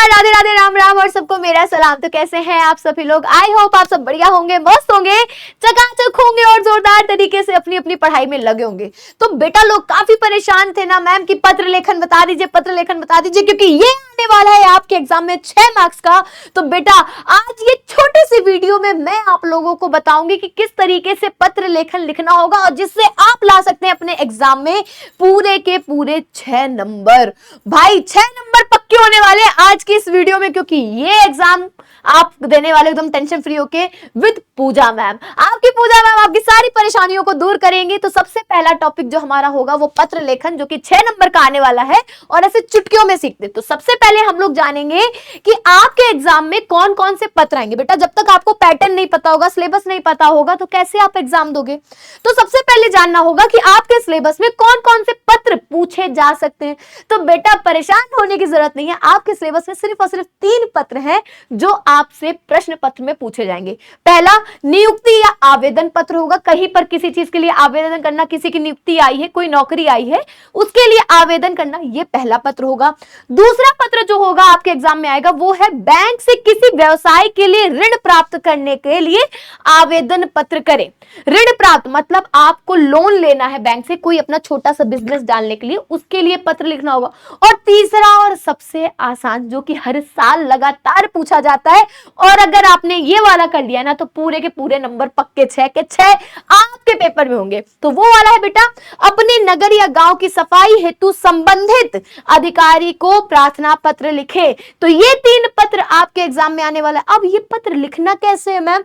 नमस्कार, राधे राधे, राम राम और सबको मेरा सलाम। तो कैसे हैं आप सभी लोग? आई होप आप सब बढ़िया होंगे, मस्त होंगे, चकाचक होंगे और जोरदार तरीके से अपनी अपनी पढ़ाई में लगे होंगे। तो बेटा लोग काफी परेशान थे ना मैम कि पत्र लेखन बता दीजिए, पत्र लेखन बता दीजिए, क्योंकि ये आने वाला है आपके एग्जाम में 6 मार्क्स का। तो बेटा आज ये छोटे सी वीडियो में मैं आप लोगों को बताऊंगी कि किस तरीके से पत्र लेखन लिखना होगा और जिससे आप ला सकते हैं अपने एग्जाम में पूरे के पूरे 6 नंबर। भाई 6 नंबर पक्के होने वाले आज की इस वीडियो में, क्योंकि ये एग्जाम आप देने वाले एकदम टेंशन फ्री होके विद पूजा मैम। आपकी पूजा मैम आपकी सारी परेशानियों को दूर करेंगी। तो सबसे पहला टॉपिक जो हमारा होगा वो पत्र लेखन, जो कि 6 नंबर का आने वाला है और ऐसे चुटकियों में सीखते। तो सबसे पहले हम लोग जानेंगे कि आपके एग्जाम में कौन कौन से पत्र आएंगे। बेटा जब तक आपको पैटर्न नहीं पता होगा, सिलेबस नहीं पता होगा, तो कैसे आप एग्जाम दोगे? तो सबसे पहले जानना होगा कि आपके सिलेबस में कौन कौन से पत्र पूछे जा सकते हैं। तो बेटा परेशान होने की जरूरत नहीं है, आपके सिलेबस में सिर्फ और सिर्फ 3 पत्र हैं जो आपसे प्रश्न पत्र में पूछे जाएंगे। पहला नियुक्ति या आवेदन पत्र होगा, कहीं पर किसी चीज के लिए आवेदन करना, किसी की नियुक्ति आई है, कोई नौकरी आई है, उसके लिए आवेदन करना, यह पहला पत्र होगा। दूसरा पत्र जो होगा आपके एग्जाम में आएगा वो है बैंक से किसी व्यवसाय के लिए ऋण प्राप्त करने के लिए आवेदन पत्र करें। ऋण प्राप्त मतलब आपको लोन लेना है बैंक से कोई अपना छोटा सा बिजनेस डालने के लिए, उसके लिए पत्र लिखना होगा। और तीसरा और सबसे आसान जो कि हर साल लगातार पूछा जाता है, और अगर आपने ये वाला कर लिया ना तो पूरे के पूरे नंबर पक्के 6 के 6 आपके पेपर में होंगे। तो वो वाला है बेटा, अपने नगर या गांव की सफाई हेतु संबंधित अधिकारी को प्रार्थना पत्र लिखे। तो ये 3 पत्र आपके एग्जाम में आने वाला है। अब ये पत्र लिखना कैसे है मैम?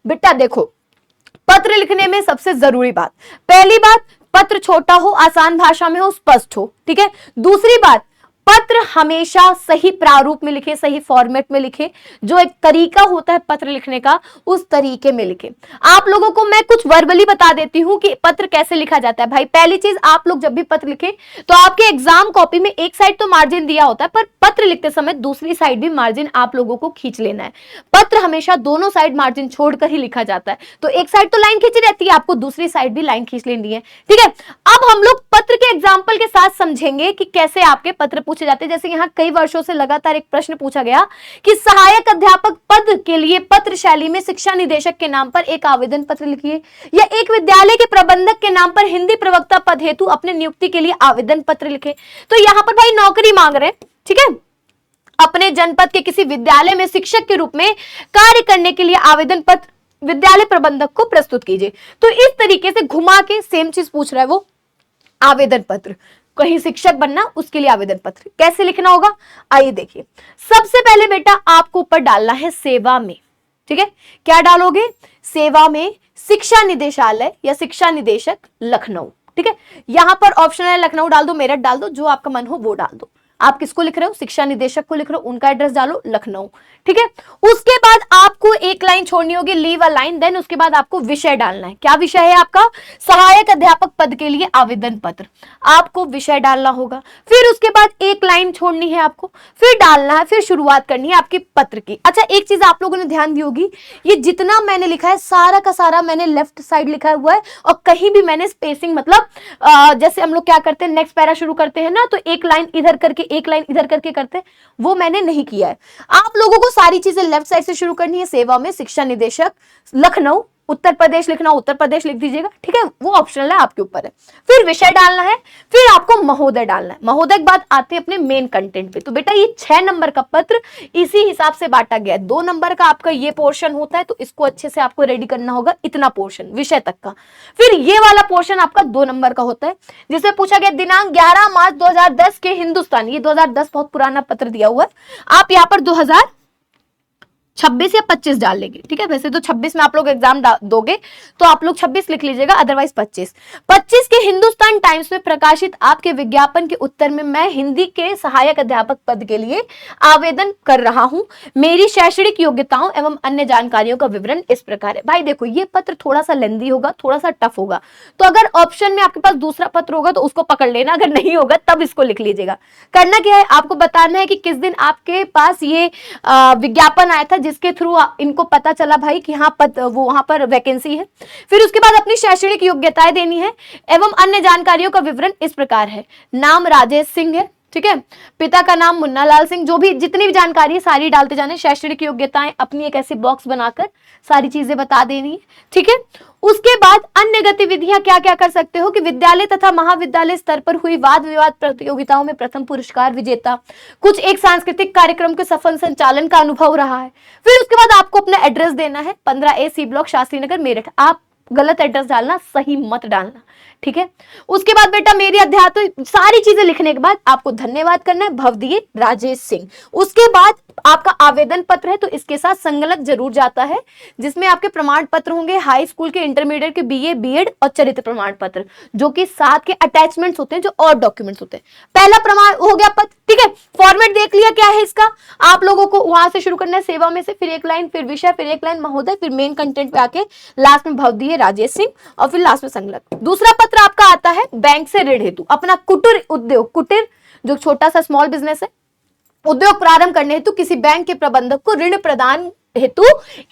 बेटा देखो, पत्र लिखने में सबसे जरूरी बात, पहली बात पत्र छोटा हो, आसान भाषा में हो, स्पष्ट हो, ठीक है। दूसरी बात, पत्र हमेशा सही प्रारूप में लिखे, सही फॉर्मेट में लिखे, जो एक तरीका होता है पत्र लिखने का उस तरीके में लिखे। आप लोगों को मैं कुछ वर्बली बता देती हूं कि पत्र कैसे लिखा जाता है। भाई पहली चीज, आप लोग जब भी पत्र लिखें तो आपके एग्जाम कॉपी में एक साइड तो मार्जिन दिया होता है, पर पत्र लिखते समय दूसरी साइड भी मार्जिन आप लोगों को खींच लेना है। पत्र हमेशा दोनों साइड मार्जिन छोड़कर ही लिखा जाता है। तो एक साइड तो लाइन खींची रहती है, आपको दूसरी साइड भी लाइन खींच लेनी है, ठीक है। अब हम लोग पत्र के एग्जाम्पल के साथ समझेंगे कि कैसे आपके पत्र पूछे जाते हैं। जैसे यहाँ कई वर्षों से लगातार एक प्रश्न पूछा गया कि सहायक अध्यापक पद के लिए पत्र शैली में शिक्षा निदेशक के नाम पर एक आवेदन पत्र लिखिए, या एक विद्यालय के प्रबंधक के नाम पर हिंदी प्रवक्ता पद हेतु अपने नियुक्ति के लिए आवेदन पत्र लिखे। तो यहाँ पर भाई नौकरी मांग रहे हैं, ठीक है, अपने जनपद के किसी विद्यालय में शिक्षक के रूप में कार्य करने के लिए आवेदन पत्र विद्यालय प्रबंधक को प्रस्तुत कीजिए। तो इस तरीके से घुमा के सेम चीज पूछ रहा है वो, आवेदन पत्र, कहीं शिक्षक बनना उसके लिए आवेदन पत्र कैसे लिखना होगा। आइए देखिए, सबसे पहले बेटा आपको ऊपर डालना है सेवा में, ठीक है। क्या डालोगे? सेवा में शिक्षा निदेशालय या शिक्षा निदेशक लखनऊ, ठीक है। यहां पर ऑप्शन है लखनऊ डाल दो, मेरठ डाल दो, जो आपका मन हो वो डाल दो। आप किसको लिख रहे हो? शिक्षा निदेशक को लिख रहे हो, उनका एड्रेस डालो लखनऊ, ठीक है। उसके बाद आपको एक लाइन छोड़नी होगी, लीव अ लाइन, देन उसके बाद आपको विषय डालना है। क्या विषय है आपका? सहायक अध्यापक पद के लिए आवेदन पत्र, आपको विषय डालना होगा। फिर उसके बाद एक लाइन छोड़नी है आपको, फिर डालना है, फिर शुरुआत करनी है आपके पत्र की। अच्छा एक चीज आप लोगों ने ध्यान दी होगी, ये जितना मैंने लिखा है सारा का सारा मैंने लेफ्ट साइड लिखा हुआ है, और कहीं भी मैंने स्पेसिंग मतलब जैसे हम लोग क्या करते हैं, नेक्स्ट पैरा शुरू करते हैं ना, तो एक लाइन इधर करके एक लाइन इधर करके करते हैं, वो मैंने नहीं किया है। आप लोगों को सारी चीजें लेफ्ट साइड से शुरू करनी है। सेवा में शिक्षा निदेशक लखनऊ, उत्तर प्रदेश लिखना उत्तर प्रदेश लिख दीजिएगा, ठीक है, वो ऑप्शनल है, आपके ऊपर है। फिर विषय डालना है, फिर आपको महोदय डालना है। महोदय के बाद आते हैं अपने मेन कंटेंट पे। तो बेटा ये 6 नंबर का पत्र इसी हिसाब से बांटा गया है। 2 नंबर का आपका ये पोर्शन होता है, तो इसको अच्छे से आपको रेडी करना होगा, इतना पोर्शन विषय तक का। फिर ये वाला पोर्शन आपका 2 नंबर का होता है, जिससे पूछा गया दिनांक 11 मार्च 2010 के हिंदुस्तान, ये 2010 बहुत पुराना पत्र दिया हुआ है, आप यहाँ पर 2026 या 25 डाल लेंगे, ठीक है। वैसे तो 26 में आप लोग एग्जाम दोगे तो आप लोग 26 लिख लीजिएगा, अदरवाइज 25 के हिंदुस्तान टाइम्स में प्रकाशित आपके विज्ञापन के उत्तर में मैं हिंदी के सहायक अध्यापक पद के लिए आवेदन कर रहा हूं। मेरी शैक्षणिक योग्यताओं एवं अन्य जानकारियों का विवरण इस प्रकार है। भाई देखो ये पत्र थोड़ा सा लेंदी होगा, थोड़ा सा टफ होगा, तो अगर ऑप्शन में आपके पास दूसरा पत्र होगा तो उसको पकड़ लेना, अगर नहीं होगा तब इसको लिख लीजिएगा। करना क्या है, आपको बताना है कि किस दिन आपके पास ये विज्ञापन आया था जिसके थ्रू इनको पता चला भाई कि हाँ वो वहां पर वैकेंसी है। फिर उसके बाद अपनी शैक्षणिक योग्यताएं देनी है एवं अन्य जानकारियों का विवरण इस प्रकार है। नाम राजेश सिंह है, ठीक है। पिता का नाम मुन्ना लाल सिंह, जो भी जितनी भी जानकारी है सारी डालते जाने। शैक्षणिक योग्यताएं अपनी एक ऐसी बॉक्स बनाकर सारी चीजें बता देनी है, ठीक है। उसके बाद अन्य गतिविधियां क्या क्या कर सकते हो कि विद्यालय तथा महाविद्यालय स्तर पर हुई वाद विवाद प्रतियोगिताओं में प्रथम पुरस्कार विजेता, कुछ एक सांस्कृतिक कार्यक्रम के सफल संचालन का अनुभव रहा है। फिर उसके बाद आपको अपना एड्रेस देना है, 15A C block, Shastri Nagar, Meerut. आप गलत एड्रेस डालना, सही मत डालना, ठीक है। उसके बाद बेटा मेरी अध्यात्म सारी चीजें लिखने के बाद आपको धन्यवाद करना है, भवदीय राजेश सिंह। उसके बाद आपका आवेदन पत्र है तो इसके साथ संलग्न जरूर जाता है, जिसमें आपके प्रमाण पत्र होंगे हाई स्कूल के, इंटरमीडिएट के, BA BEd और चरित्र प्रमाण पत्र, जो कि साथ के अटैचमेंट्स होते हैं, जो और डॉक्यूमेंट्स होते हैं। पहला प्रमाण हो गया पत्र, ठीक है। फॉर्मेट देख लिया क्या है इसका। आप लोगों को वहां से शुरू करना है, सेवा में से, फिर एक लाइन, फिर विषय, फिर एक लाइन महोदय, फिर मेन कंटेंट पे आके लास्ट में भवदीय राजेश सिंह और फिर लास्ट में संलग्न। दूसरा पत्र आपका आता है बैंक से ऋण हेतु, अपना कुटीर उद्योग, कुटीर जो छोटा सा स्मॉल बिजनेस है, उद्योग प्रारंभ करने हेतु किसी बैंक के प्रबंधक को ऋण प्रदान हेतु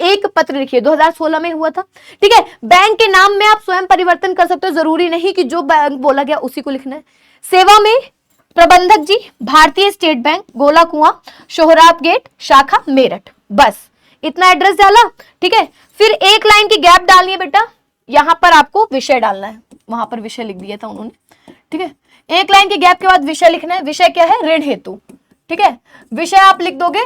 एक पत्र लिखिए। 2016 में हुआ था, ठीक है। बैंक के नाम में आप स्वयं परिवर्तन कर सकते हो, जरूरी नहीं कि जो बैंक बोला गया उसी को लिखना है। सेवा में प्रबंधक जी, भारतीय स्टेट बैंक, गोला कुआं, सोहराब गेट, शाखा, मेरठ। बस इतना एड्रेस डाला, ठीक है। फिर एक लाइन की गैप डालनी है बेटा, यहां पर आपको विषय डालना है, वहां पर विषय लिख दिया था उन्होंने, ठीक है। एक लाइन के गैप के बाद विषय लिखना है। विषय क्या है? ऋण हेतु, ठीक है। विषय आप लिख दोगे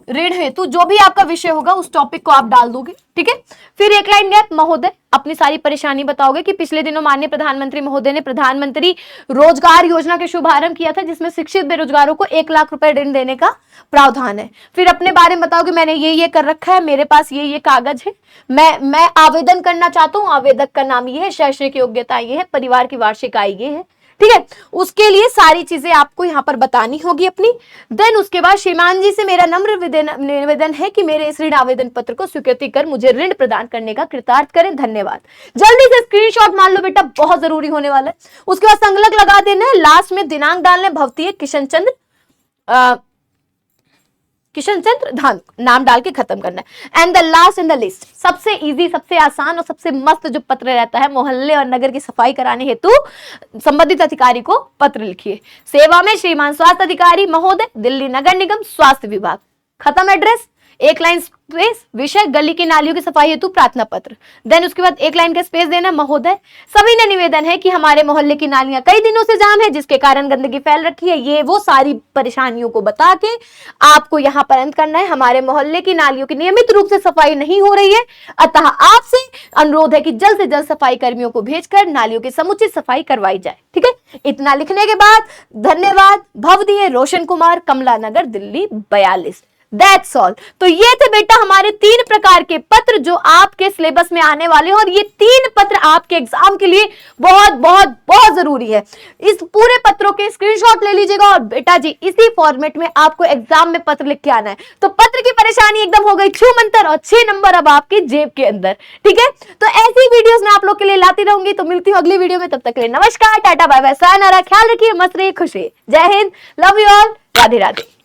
ऋण हेतु, जो भी आपका विषय होगा उस टॉपिक को आप डाल दोगे, ठीक है। फिर एक लाइन गैप, महोदय, अपनी सारी परेशानी बताओगे कि पिछले दिनों माननीय प्रधानमंत्री महोदय ने प्रधानमंत्री रोजगार योजना के शुभारंभ किया था, जिसमें शिक्षित बेरोजगारों को 1 लाख रुपए ऋण देने का प्रावधान है। फिर अपने बारे में बताओगे, मैंने ये कर रखा है, मेरे पास ये कागज है, मैं आवेदन करना चाहता हूँ, आवेदक का नाम ये है, शैक्षणिक योग्यता ये है, परिवार की वार्षिक आय ये है, ठीक है। उसके लिए सारी चीजें आपको यहाँ पर बतानी होगी अपनी। देन उसके बाद श्रीमान जी से मेरा नम्र निवेदन है कि मेरे इस ऋण आवेदन पत्र को स्वीकृति कर मुझे ऋण प्रदान करने का कृतार्थ करें, धन्यवाद। जल्दी से स्क्रीनशॉट मान लो बेटा, बहुत जरूरी होने वाला है। उसके बाद संलग्न लगा देना है, लास्ट में दिनांक डालना है, भवतीय किशन चंद्र धान, नाम डाल के खत्म करना है। And the last in the list, सबसे इजी, सबसे आसान और सबसे मस्त जो पत्र रहता है, मोहल्ले और नगर की सफाई कराने हेतु संबंधित अधिकारी को पत्र लिखिए। सेवा में श्रीमान स्वास्थ्य अधिकारी महोदय, दिल्ली नगर निगम, स्वास्थ्य विभाग। खत्म एड्रेस, एक लाइन स्पेस, विषय गली की नालियों की सफाई हेतु प्रार्थना पत्र। देन उसके बाद एक लाइन का स्पेस देना, महोदय सभी ने निवेदन है कि हमारे मोहल्ले की नालियां कई दिनों से जाम है, जिसके कारण गंदगी फैल रखी है। ये वो सारी परेशानियों को बता के आपको यहाँ पर अंत करना है, हमारे मोहल्ले की नालियों की नियमित रूप से सफाई नहीं हो रही है, अतः आपसे अनुरोध है कि जल्द से जल्द सफाई कर्मियों को भेजकर नालियों की समुचित सफाई करवाई जाए, ठीक है। इतना लिखने के बाद धन्यवाद, भवदीय रोशन कुमार, कमला नगर, दिल्ली 42। That's all। तो ये थे बेटा हमारे 3 प्रकार के पत्र जो आपके सिलेबस में आने वाले हैं, और ये 3 पत्र आपके एग्जाम के लिए बहुत बहुत बहुत जरूरी है। इस पूरे पत्रों के स्क्रीनशॉट ले लीजिएगा, और बेटा जी इसी फॉर्मेट में आपको एग्जाम में पत्र लिख के आना है। तो पत्र की परेशानी एकदम हो गई छू मंतर, और 6 नंबर अब आपकी जेब के अंदर, ठीक है। तो ऐसी वीडियोस मैं आप लोग के लिए लाती रहूंगी। तो मिलती हूँ अगली वीडियो में, तब तक के लिए नमस्कार, टाटा बाय बाय, सायनारा, ख्याल रखिए, मस्त रहिए, खुश रहिए, जय Hind, love you all, Radhe Radhe.